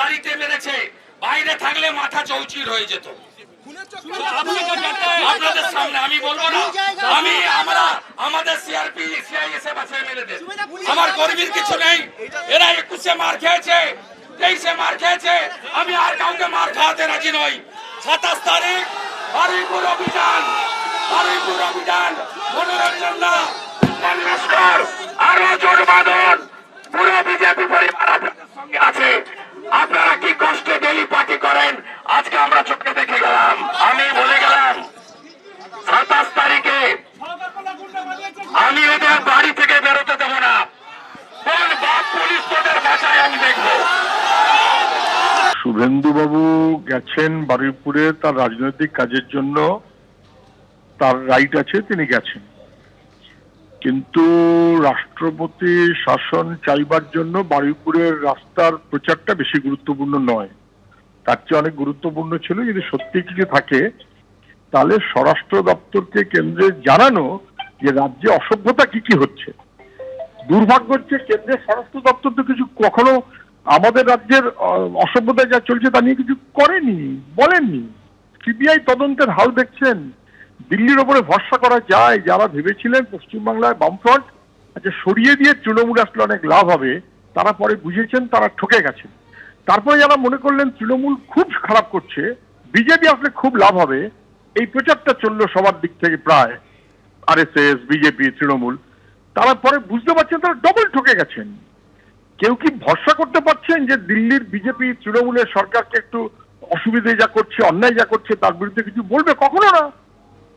গাড়িতে মেরেছে, বাইরে থাকলে মাথা চৌচির হয়ে যেত। আপনাদের সামনে আমি বলবো না, আমাদের সিআরপি সিআইএসএফ আছে মেরেদের, আমার কর্মীর কিছু নেই। এরা 21-এ মার খেয়েছে, 23-এ মার খেয়েছে, আমি আর কাউকে মার খাওয়াতে রাজি নই। 27 তারিখ হরিপুর অভিযান, মনোরঞ্জন না আরো জোর বাঁধন। পুরো বিজেপি পরিবার আপনাদের সঙ্গে আছে। আপনারা কি কষ্টে ডেলি পার্টি করেন, আজকে আমরা চোখে দেখে গেলাম। আমি বলে গেলাম 27 তারিখে আমি এদের বাড়ি থেকে বেরোতে দেব না। কোন বাপ পুলিশ তোদের বাঁচায় আমি দেখবো। শুভেন্দুবাবু গেছেন বারুইপুরে তার রাজনৈতিক কাজের জন্য, তার রাইট আছে, তিনি গেছেন। কিন্তু রাষ্ট্রপতি শাসন চাইবার জন্য বারুইপুরের রাস্তার প্রচারটা বেশি গুরুত্বপূর্ণ নয়, তার চেয়ে অনেক গুরুত্বপূর্ণ ছিল যদি সত্যি কিছু থাকে তাহলে স্বরাষ্ট্র দপ্তরকে কেন্দ্রে জানানো যে রাজ্যে অসভ্যতা কি কি হচ্ছে। দুর্ভাগ্য হচ্ছে কেন্দ্রের স্বরাষ্ট্র দপ্তর তো কিছু কখনো আমাদের রাজ্যের অসভ্যতা যা চলছে তা নিয়ে কিছু করেনি, বলেননি। সিবিআই তদন্তের হাল দেখছেন। দিল্লির ওপরে ভরসা করা যায়, যারা ভেবেছিলেন পশ্চিমবাংলায় বামফ্রন্ট আচ্ছা সরিয়ে দিয়ে তৃণমূল আসলে অনেক লাভ হবে, তারা পরে বুঝেছেন তারা ঠকে গেছেন। তারপরে যারা মনে করলেন তৃণমূল খুব খারাপ করছে, বিজেপি আসলে খুব লাভ হবে, এই প্রচারটা চললো সবার দিক থেকে, প্রায় আরএসএস, বিজেপি, তৃণমূল, তারা পরে বুঝতে পারছেন তারা ডবল ঠকে গেছেন। কেউ কি ভরসা করতে পারছেন যে দিল্লির বিজেপি তৃণমূলের সরকারকে একটু অসুবিধে যা করছে, অন্যায় যা করছে তার বিরুদ্ধে কিছু বলবে? কখনো না,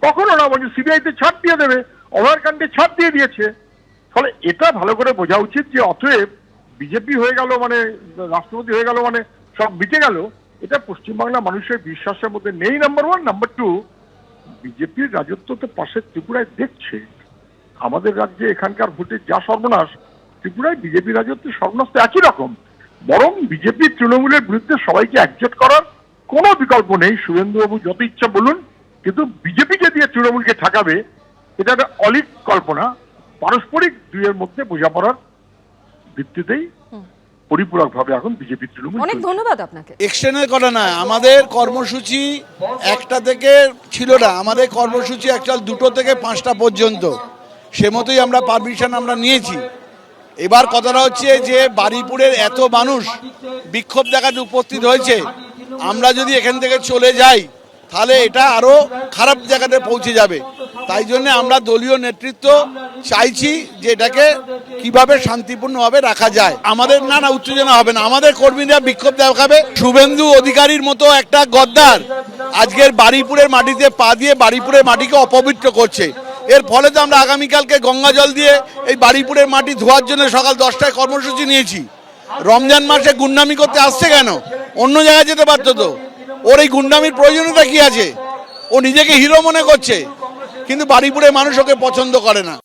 কখনো না। বলছে সিবিআইতে ছাড় দিয়ে দেবে, অভয়ারকাণ্ডে ছাড় দিয়ে দিয়েছে। ফলে এটা ভালো করে বোঝা উচিত যে অতএব বিজেপি হয়ে গেল মানে রাষ্ট্রপতি হয়ে গেল মানে সব মিটে গেল, এটা পশ্চিমবাংলা মানুষের বিশ্বাসের মধ্যে নেই, নাম্বার ওয়ান। নাম্বার টু, বিজেপির রাজত্ব তো পাশের ত্রিপুরায় দেখছে। আমাদের রাজ্যে এখানকার ভোটে যা সর্বনাশ, ত্রিপুরায় বিজেপি রাজত্ব সর্বনাশ একই রকম। বরং বিজেপি তৃণমূলের বিরুদ্ধে সবাইকে একজোট করার কোনো বিকল্প নেই। শুভেন্দুবাবু যত ইচ্ছা বলুন, কিন্তু বিজেপিকে দিয়ে তৃণমূলকে ঠকাবে এটা একটা অলিক কল্পনা। পারস্পরিক দুইয়ের মধ্যে বোঝাপড়ার ভিত্তিতেই পরিপূরক ভাবে এখন বিজেপি তৃণমূল। অনেক ধন্যবাদ আপনাকে। এক্সটেন্ডের কথা না, আমাদের কর্মসূচি 1টা থেকে ছিল না, আমাদের কর্মসূচি অ্যাকচুয়াল 2টো থেকে 5টা পর্যন্ত, সে মতোই আমরা পারমিশন আমরা নিয়েছি। এবার কথাটা হচ্ছে যে বারুইপুরের এত মানুষ বিক্ষোভ দেখাতে উপস্থিত হয়েছে, আমরা যদি এখান থেকে চলে যাই তাহলে এটা আরো খারাপ জায়গাতে পৌঁছে যাবে। তাই জন্য আমরা দলীয় নেতৃত্ব চাইছি যে এটাকে কিভাবে শান্তিপূর্ণভাবে রাখা যায়। আমাদের না উত্তেজনা হবে না, আমাদের কর্মীরা বিক্ষোভ দেখাবে। শুভেন্দু অধিকারীর মতো একটা গদ্দার আজকের বারুইপুরের মাটিতে পা দিয়ে বারুইপুরের মাটিকে অপবিত্র করছে। এর ফলে তো আমরা আগামীকালকে গঙ্গা জল দিয়ে এই বারুইপুরের মাটি ধোয়ার জন্য সকাল 10টায় কর্মসূচি নিয়েছি। রমজান মাসে গুন্ডামি করতে আসছে কেন? অন্য জায়গায় যেতে পারতো তো। ওর এই গুন্ডামির প্রয়োজনীয়তা কি আছে? ও নিজেকে হিরো মনে করছে, কিন্তু বারুইপুরের মানুষ ওকে পছন্দ করে না।